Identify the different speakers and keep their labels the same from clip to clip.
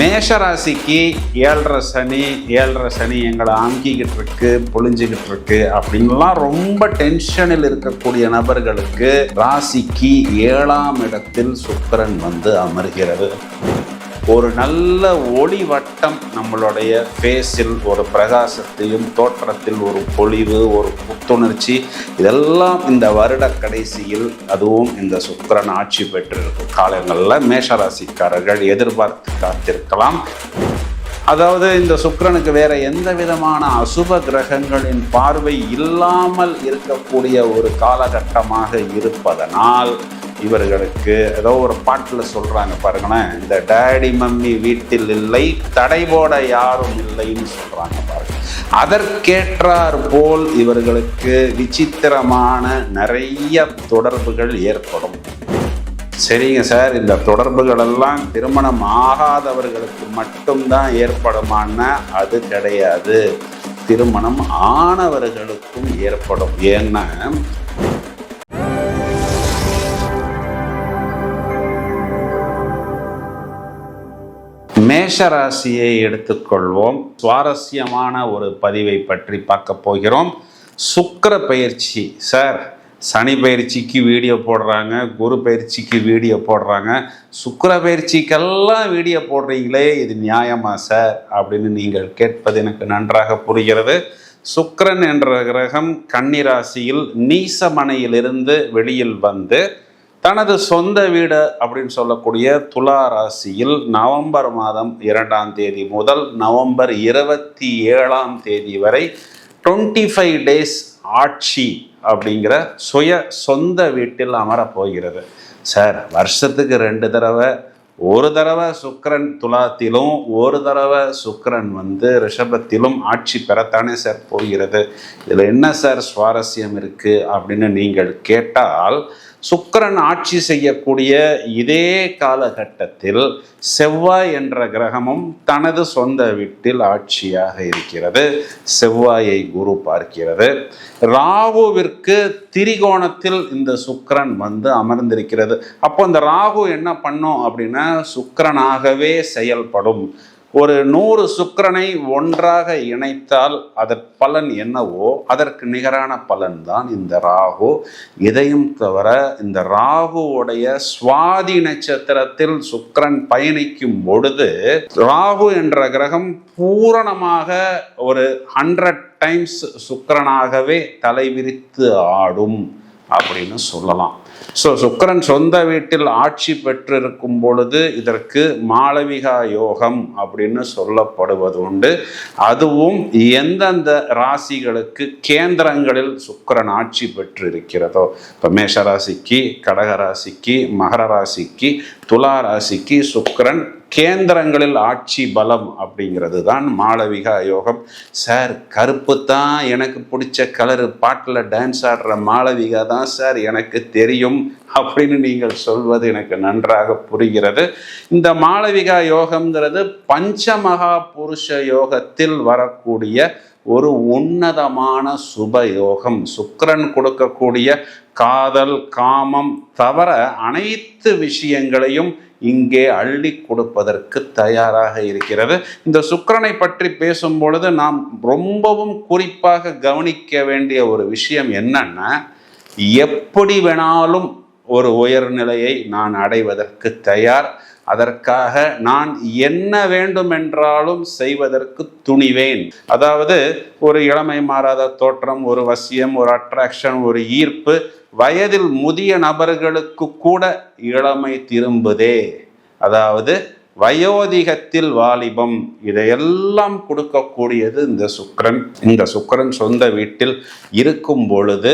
Speaker 1: மேஷராசிக்கு 7.5 சனி எங்களை ஆங்கிக்கிட்டு இருக்கு, பொழிஞ்சுக்கிட்டு இருக்கு அப்படின்லாம் ரொம்ப டென்ஷனில் இருக்கக்கூடிய நபர்களுக்கு ராசிக்கு 7ஆம் இடத்தில் சுக்கிரன் வந்து அமர்கிறது. ஒரு நல்ல ஒளி வட்டம் நம்மளுடைய ஃபேஸில் ஒரு பிரகாசத்தையும் தோற்றத்தில் ஒரு பொலிவு, ஒரு புத்துணர்ச்சி, இதெல்லாம் இந்த வருட கடைசியில் அதுவும் இந்த சுக்கிரன் ஆட்சி பெற்றிருக்கும் காலங்களில் மேஷராசிக்காரர்கள் எதிர்பார்த்து காத்திருக்கலாம். அதாவது இந்த சுக்கிரனுக்கு வேற எந்த விதமான அசுப கிரகங்களின் பார்வை இல்லாமல் இருக்கக்கூடிய ஒரு காலகட்டமாக இருப்பதனால் இவர்களுக்கு ஏதோ ஒரு பாட்டில் சொல்கிறாங்க பாருங்களேன், இந்த டேடி மம்மி வீட்டில் இல்லை, தடை போட யாரும் இல்லைன்னு சொல்கிறாங்க பாருங்க. அதற்கேற்றார் போல் இவர்களுக்கு விசித்திரமான நிறைய தொடர்புகள் ஏற்படும். சரிங்க சார், இந்த தொடர்புகள் எல்லாம் திருமணம் ஆகாதவர்களுக்கு மட்டும்தான் ஏற்படுமான்னா அது கிடையாது, திருமணம் ஆனவர்களுக்கும் ஏற்படும். ஏன்னா மேஷராசியை எடுத்துக்கொள்வோம். சுவாரஸ்யமான ஒரு பதிவை பற்றி பார்க்க போகிறோம். சுக்கிர பயிற்சி. சார், சனி பயிற்சிக்கு வீடியோ போடுறாங்க, குரு பயிற்சிக்கு வீடியோ போடுறாங்க, சுக்கிர பயிற்சிக்கெல்லாம் வீடியோ போடுறீங்களே, இது நியாயமா சார் அப்படின்னு நீங்கள் கேட்பது எனக்கு நன்றாக புரிகிறது. சுக்கிரன் என்ற கிரகம் கன்னி ராசியில் நீசமனையிலிருந்து வெளியில் வந்து தனது சொந்த வீடு அப்படின்னு சொல்லக்கூடிய துலா ராசியில் நவம்பர் மாதம் 2ஆம் தேதி முதல் நவம்பர் 27ஆம் தேதி வரை 25 டேஸ் ஆட்சி அப்படிங்கிற சொந்த வீட்டில் அமரப் போகிறது. சார், வருஷத்துக்கு 2 தடவை, ஒரு தடவை சுக்கிரன் துலாத்திலும் ஒரு தடவை சுக்கிரன் வந்து ரிஷபத்திலும் ஆட்சி பெறத்தானே சார் போகிறது. இதில் என்ன சார் சுவாரஸ்யம் இருக்குது அப்படின்னு நீங்கள் கேட்டால், சுக்கிரன் ஆட்சி செய்யக்கூடிய இதே காலகட்டத்தில் செவ்வாய் என்ற கிரகமும் தனது சொந்த வீட்டில் ஆட்சியாக இருக்கிறது. செவ்வாயை குரு பார்க்கிறது. ராகுவிற்கு திரிகோணத்தில் இந்த சுக்கிரன் வந்து அமர்ந்திருக்கிறது. அப்போ இந்த ராகு என்ன பண்ணும் அப்படின்னா சுக்கிரனாகவே செயல்படும். ஒரு 100 சுக்கிரனை ஒன்றாக இணைத்தால் அதற்கு பலன் என்னவோ அதற்கு நிகரான பலன் தான் இந்த ராகு. இதையும் தவிர இந்த ராகுவுடைய சுவாதி நட்சத்திரத்தில் சுக்கிரன் பயணிக்கும் பொழுது ராகு என்ற கிரகம் பூரணமாக ஒரு 100 டைம்ஸ் சுக்கிரனாகவே தலைவிரித்து ஆடும் அப்படின்னு சொல்லலாம். ஸோ சுக்கிரன் சொந்த வீட்டில் ஆட்சி பெற்றிருக்கும் பொழுது இதற்கு மாளவிகா யோகம் அப்படின்னு சொல்லப்படுவது உண்டு. அதுவும் எந்தெந்த ராசிகளுக்கு கேந்திரங்களில் சுக்கிரன் ஆட்சி பெற்றிருக்கிறதோ, இப்போ மேஷராசிக்கு, கடகராசிக்கு, மகர ராசிக்கு, துலா ராசிக்கு சுக்கிரன் கேந்திரங்களில் ஆட்சி பலம் அப்படிங்கிறது தான் மாளவிகா யோகம். சார், கருப்பு தான் எனக்கு பிடிச்ச கலரு, பாட்டில் டான்ஸ் ஆடுற மாளவிகா தான் சார் எனக்கு தெரியும் அப்படின்னு நீங்கள் சொல்வது எனக்கு நன்றாக புரிகிறது. இந்த மாளவிகா யோகம்ங்கிறது பஞ்சமகா புருஷ யோகத்தில் வரக்கூடிய ஒரு உன்னதமான சுப யோகம். சுக்கிரன் கொடுக்கக்கூடிய காதல், காமம் தவிர அனைத்து விஷயங்களையும் இங்கே அள்ளி கொடுப்பதற்கு தயாராக இருக்கிறது. இந்த சுக்கிரனை பற்றி பேசும் பொழுது நாம் ரொம்பவும் குறிப்பாக கவனிக்க வேண்டிய ஒரு விஷயம் என்னன்னா, எப்படி வேணாலும் ஒரு உயர்நிலையை நான் அடைவதற்கு தயார், அதற்காக நான் என்ன வேண்டுமென்றாலும் செய்வதற்கு துணிவேன். அதாவது ஒரு இளமை மாறாத தோற்றம், ஒரு வசியம், ஒரு அட்ராக்ஷன், ஒரு ஈர்ப்பு, வயதில் முதிய நபர்களுக்கு கூட இளமை திரும்புதே, அதாவது வயோதிகத்தில் வாலிபம், இதையெல்லாம் கொடுக்கக்கூடியது இந்த சுக்கிரன். இந்த சுக்கிரன் சொந்த வீட்டில் இருக்கும் பொழுது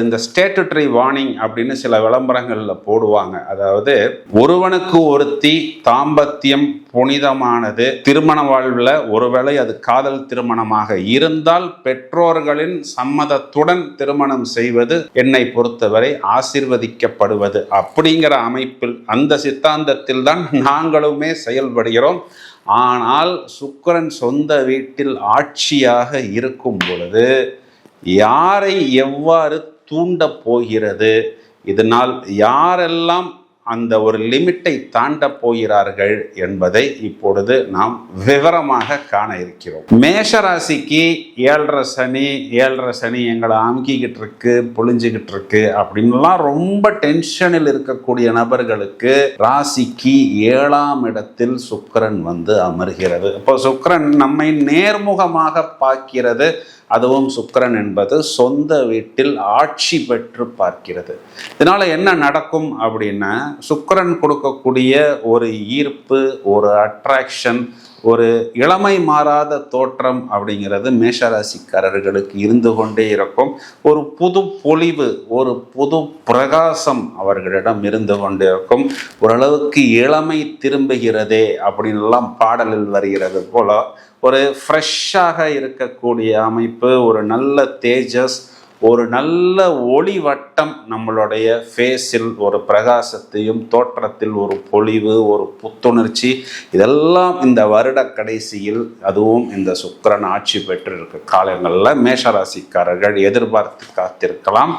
Speaker 1: இந்த ஸ்டேட்டுட்டரி வார்னிங் அப்படின்னு சில விளம்பரங்களில் போடுவாங்க. அதாவது ஒருவனுக்கு ஒருத்தி தாம்பத்தியம் புனிதமானது, திருமண வாழ்வில் ஒருவேளை அது காதல் திருமணமாக இருந்தால் பெற்றோர்களின் சம்மதத்துடன் திருமணம் செய்வது என்னை பொறுத்தவரை ஆசீர்வதிக்கப்படுவது அப்படிங்கிற அமைப்பில், அந்த சித்தாந்தத்தில் தான் நாங்களுமே செயல்படுகிறோம். ஆனால் சுக்கிரன் சொந்த வீட்டில் ஆட்சியாக இருக்கும் பொழுது யாரை எவ்வாறு தூண்ட போகிறது, இதனால் யாரெல்லாம் அந்த ஒரு லிமிட்டை தாண்ட போகிறார்கள் என்பதை இப்பொழுது நாம் விவரமாக காண இருக்கிறோம். மேஷ ராசிக்கு 7.5 சனி எங்களை அமுக்கிக்கிட்டு இருக்கு, புழிஞ்சுக்கிட்டு இருக்கு அப்படின்லாம் ரொம்ப டென்ஷனில் இருக்கக்கூடிய நபர்களுக்கு ராசிக்கு 7ஆம் இடத்தில் சுக்கிரன் வந்து அமர்கிறது. இப்போ சுக்கிரன் நம்மை நேர்முகமாக பார்க்கிறது. அதுவும் சுக்கிரன் என்பது சொந்த வீட்டில் ஆட்சி பெற்று பார்க்கிறது. இதனால என்ன நடக்கும் அப்படின்னா, சுக்கிரன் கொடுக்கக்கூடிய ஒரு ஈர்ப்பு, ஒரு அட்ராக்ஷன், ஒரு இளமை மாறாத தோற்றம் அப்படிங்கிறது மேஷராசிக்காரர்களுக்கு இருந்து கொண்டே இருக்கும். ஒரு புது பொலிவு, ஒரு புது பிரகாசம் அவர்களிடம் இருந்து கொண்டே இருக்கும். ஓரளவுக்கு இளமை திரும்புகிறதே அப்படின்லாம் பாடலில் வருகிறது போல ஒரு ஃப்ரெஷ்ஷாக இருக்கக்கூடிய அமைப்பு, ஒரு நல்ல தேஜஸ், ஒரு நல்ல ஒளி வட்டம் நம்மளுடைய ஃபேஸில் ஒரு பிரகாசத்தையும் தோற்றத்தில் ஒரு பொலிவு, ஒரு புத்துணர்ச்சி, இதெல்லாம் இந்த வருட கடைசியில், அதுவும் இந்த சுக்கிரன் ஆட்சி பெற்றிருக்க காலங்களில் மேஷராசிக்காரர்கள் எதிர்பார்த்து காத்திருக்கலாம்.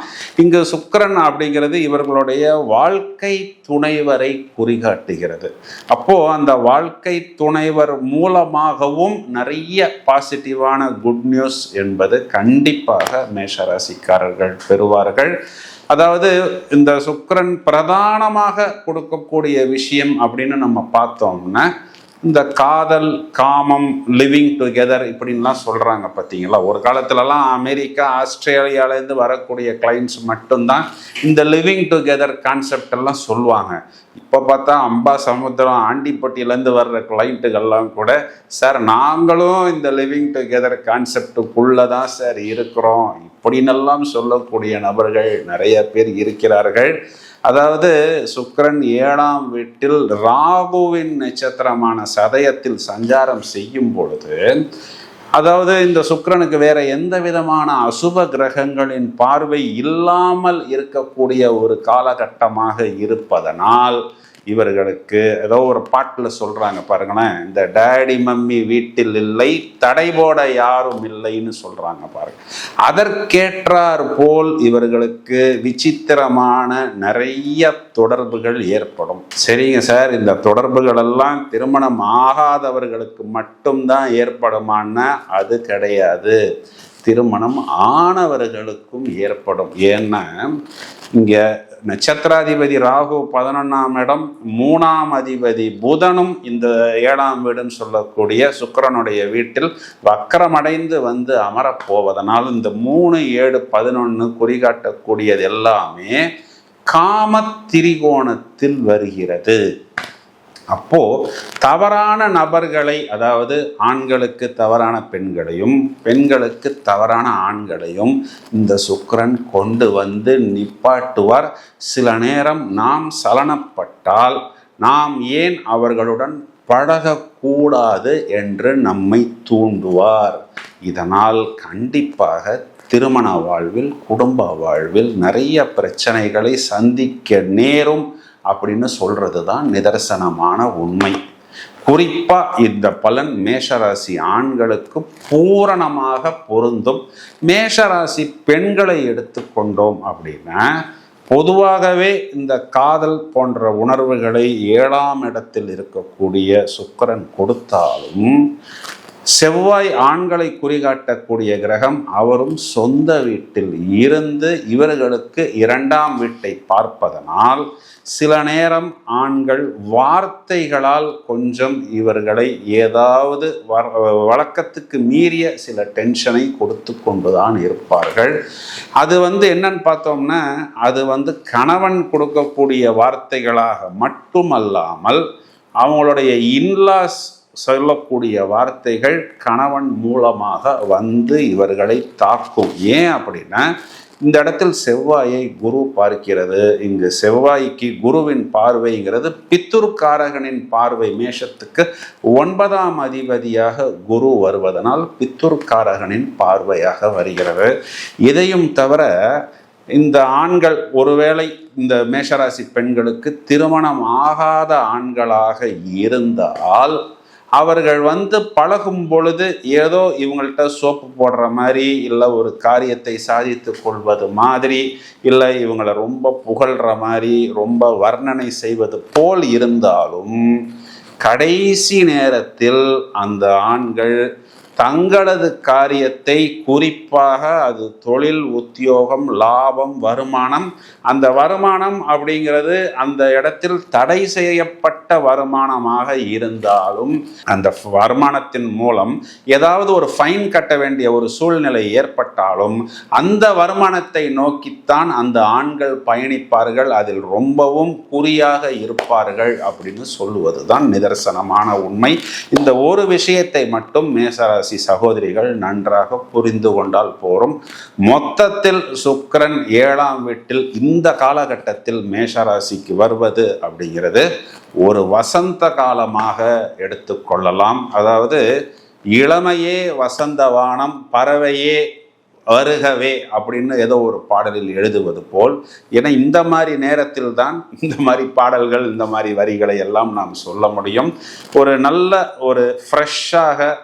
Speaker 1: இங்கு சுக்கிரன் அப்படிங்கிறது இவர்களுடைய வாழ்க்கை துணைவரை குறிகாட்டுகிறது. அப்போ அந்த வாழ்க்கை துணைவர் மூலமாகவும் நிறைய பாசிட்டிவான குட் நியூஸ் என்பது கண்டிப்பாக மேஷராசிக்காரர்கள் பெறுவார்கள். அதாவது இந்த சுக்கிரன் பிரதானமாக கொடுக்கக்கூடிய விஷயம் அப்படின்னு நம்ம பார்த்தோம்னா, இந்த காதல், காமம், லிவிங் டுகெதர் இப்படின்லாம் சொல்கிறாங்க பார்த்தீங்களா. ஒரு காலத்துலலாம் அமெரிக்கா, ஆஸ்திரேலியாவிலேருந்து வரக்கூடிய கிளைண்ட்ஸ் மட்டும்தான் இந்த லிவிங் டுகெதர் கான்செப்ட் எல்லாம் சொல்லுவாங்க. இப்போ பார்த்தா அம்பா சமுத்திரம், ஆண்டிப்பட்டியிலேருந்து வர்ற கிளைண்ட்டுகள்லாம் கூட, சார் நாங்களும் இந்த லிவிங் டுகெதர் கான்செப்டுக்குள்ளே தான் சார் இருக்கிறோம் இப்படின்னெல்லாம் சொல்லக்கூடிய நபர்கள் நிறைய பேர் இருக்கிறார்கள். அதாவது சுக்கிரன் 7ஆம் வீட்டில் ராகுவின் நட்சத்திரமான சதயத்தில் சஞ்சாரம் செய்யும் பொழுது, அதாவது இந்த சுக்கிரனுக்கு வேற எந்த விதமான அசுப கிரகங்களின் பார்வை இல்லாமல் இருக்கக்கூடிய ஒரு காலகட்டமாக இருப்பதனால் இவர்களுக்கு ஏதோ ஒரு பாட்டில் சொல்கிறாங்க பாருங்களேன், இந்த டேடி மம்மி வீட்டில் இல்லை, தடை போட யாரும் இல்லைன்னு சொல்கிறாங்க பாருங்க. அதற்கேற்றார் போல் இவர்களுக்கு விசித்திரமான நிறைய தொடர்புகள் ஏற்படும். சரிங்க சார், இந்த தொடர்புகள் எல்லாம் திருமணம் ஆகாதவர்களுக்கு மட்டும்தான் ஏற்படுமான்னா அது கிடையாது, திருமணம் ஆனவர்களுக்கும் ஏற்படும். ஏன்னா இங்கே நட்சத்திராதிபதி ராகு 11ஆம் இடம், 3ஆம் அதிபதி புதனும் இந்த 7ஆம் வீடுன்னு சொல்லக்கூடிய சுக்கிரனுடைய வீட்டில் வக்கரமடைந்து வந்து அமரப்போவதனால் இந்த 3, 7, 11 குறிகாட்டக்கூடியது எல்லாமே காம திரிகோணத்தில் வருகிறது. அப்போ தவறான நபர்களை, அதாவது ஆண்களுக்கு தவறான பெண்களையும், பெண்களுக்கு தவறான ஆண்களையும் இந்த சுக்கிரன் கொண்டு வந்து நிப்பாட்டுவார். சில நேரம் நாம் சலனப்பட்டால் நாம் ஏன் அவர்களுடன் பழகக்கூடாது என்று நம்மை தூண்டுவார். இதனால் கண்டிப்பாக திருமண வாழ்வில், குடும்ப வாழ்வில் நிறைய பிரச்சனைகளை சந்திக்க நேரும் அப்படின்னு சொல்றது தான் நிதர்சனமான உண்மை. குறிப்பா இந்த பலன் மேஷராசி ஆண்களுக்கு பூரணமாக பொருந்தும். மேஷராசி பெண்களை எடுத்துக்கொண்டோம் அப்படின்னா, பொதுவாகவே இந்த காதல் போன்ற உணர்வுகளை 7ஆம் இடத்தில் இருக்கக்கூடிய சுக்கிரன் கொடுத்தாலும், செவ்வாய் ஆண்களை குறிகாட்டக்கூடிய கிரகம், அவரும் சொந்த வீட்டில் இருந்து இவர்களுக்கு 2ஆம் வீட்டை பார்ப்பதனால் சில நேரம் ஆண்கள் வார்த்தைகளால் கொஞ்சம் இவர்களை ஏதாவது வழக்கத்துக்கு மீறிய சில டென்ஷனை கொடுத்து கொண்டுதான் இருப்பார்கள். அது என்னன்னு பார்த்தோம்னா, அது கணவன் கொடுக்கக்கூடிய வார்த்தைகளாக மட்டுமல்லாமல் அவங்களுடைய இன்லாஸ் சொல்லக்கூடிய வார்த்தைகள் கணவன் மூலமாக வந்து இவர்களை தாக்கும். ஏன் அப்படின்னா, இந்த இடத்தில் செவ்வாயை குரு பார்க்கிறது. இங்கு செவ்வாய்க்கு குருவின் பார்வைங்கிறது பித்துர்காரகனின் பார்வை. மேஷத்துக்கு 9ஆம் அதிபதியாக குரு வருவதனால் பித்துர்காரகனின் பார்வையாக வருகிறது. இதையும் தவிர இந்த ஆண்கள், ஒருவேளை இந்த மேஷராசி பெண்களுக்கு திருமணம் ஆகாத ஆண்களாக இருந்தால் அவர்கள் பழகும் பொழுது ஏதோ இவங்கள்ட்ட சோப்பு போடுற மாதிரி, இல்லை ஒரு காரியத்தை சாதித்து கொள்வது மாதிரி, இல்லை இவங்களை ரொம்ப புகழ்கிற மாதிரி, ரொம்ப வர்ணனை செய்வது போல் இருந்தாலும் கடைசி நேரத்தில் அந்த ஆண்கள் தங்களது காரியத்தை, குறிப்பாக அது தொழில், உத்தியோகம், லாபம், வருமானம், அந்த வருமானம் அப்படிங்கிறது அந்த இடத்தில் தடை செய்யப்பட்ட வருமானமாக இருந்தாலும் அந்த வருமானத்தின் மூலம் ஏதாவது ஒரு ஃபைன் கட்ட வேண்டிய ஒரு சூழ்நிலை ஏற்பட்டாலும் அந்த வருமானத்தை நோக்கித்தான் அந்த ஆண்கள் பயணிப்பார்கள், அதில் ரொம்பவும் குறியாக இருப்பார்கள் அப்படின்னு சொல்லுவது தான் நிதர்சனமான உண்மை. இந்த ஒரு விஷயத்தை மட்டும் மேசராசி சகோதரிகள் நன்றாக புரிந்து கொண்டால் போரும். மொத்தத்தில் சுக்கிரன் 7ஆம் வீட்டில் இந்த காலகட்டத்தில் மேஷராசிக்கு வருவது அப்படிங்கிறது ஒரு வசந்த காலமாக எடுத்துக்கொள்ளலாம். அதாவது இளமையே வசந்தவானம், பறவையே வருகவே அப்படின்னு ஏதோ ஒரு பாடலில் எழுதுவது போல். ஏன்னா இந்த மாதிரி நேரத்தில் தான் இந்த மாதிரி பாடல்கள், இந்த மாதிரி வரிகளை எல்லாம் நாம் சொல்ல முடியும். ஒரு நல்ல ஒரு ஃப்ரெஷ்ஷாக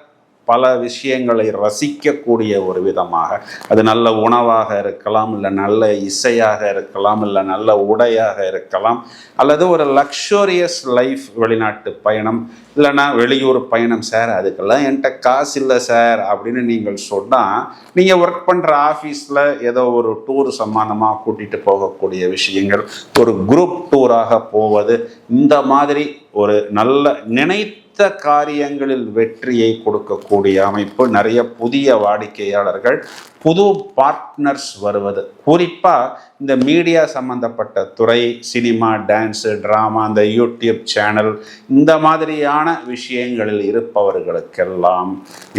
Speaker 1: பல விஷயங்களை ரசிக்கக்கூடிய ஒரு விதமாக, அது நல்ல உணவாக இருக்கலாம், இல்லை நல்ல இசையாக இருக்கலாம், இல்லை நல்ல உடையாக இருக்கலாம், அல்லது ஒரு லக்ஸூரியஸ் லைஃப், வெளிநாட்டு பயணம், இல்லைன்னா வெளியூர் பயணம். சார் அதுக்கெல்லாம் என்கிட்ட காசு இல்லை சார் அப்படின்னு நீங்கள் சொன்னால், நீங்கள் ஒர்க் பண்ணுற ஆஃபீஸில் ஏதோ ஒரு டூர் சம்பந்தமாக கூட்டிகிட்டு போகக்கூடிய விஷயங்கள், ஒரு குரூப் டூராக போவது, இந்த மாதிரி ஒரு நல்ல நினைத்த காரியங்களில் வெற்றியை கொடுக்கக்கூடிய அமைப்பு, நிறைய புதிய வாடிக்கையாளர்கள், புது பார்ட்னர்ஸ் வருவது, குறிப்பாக இந்த மீடியா சம்பந்தப்பட்ட துறை, சினிமா, டான்ஸு, ட்ராமா, இந்த யூடியூப் சேனல், இந்த மாதிரியான விஷயங்களில் இருப்பவர்களுக்கெல்லாம்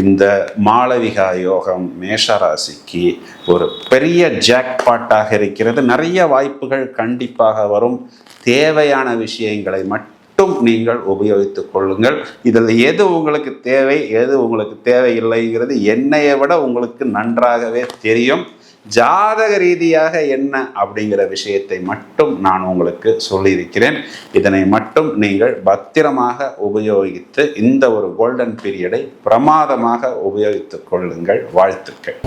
Speaker 1: இந்த மாளவிகா யோகம் மேஷராசிக்கு ஒரு பெரிய ஜாக்பாட்டாக இருக்கிறது. நிறைய வாய்ப்புகள் கண்டிப்பாக வரும். தேவையான விஷயங்களை மட்டும் நீங்கள் உபயோகித்துக் கொள்ளுங்கள். இதில் எது உங்களுக்கு தேவை, எது உங்களுக்கு தேவையில்லைங்கிறது என்னையை விட உங்களுக்கு நன்றாகவே தெரியும். ஜாதக ரீதியாக என்ன அப்படிங்கிற விஷயத்தை மட்டும் நான் உங்களுக்கு சொல்லியிருக்கிறேன். இதனை மட்டும் நீங்கள் பத்திரமாக உபயோகித்து இந்த ஒரு கோல்டன் பீரியடை பிரமாதமாக உபயோகித்துக் கொள்ளுங்கள். வாழ்த்துக்கள்.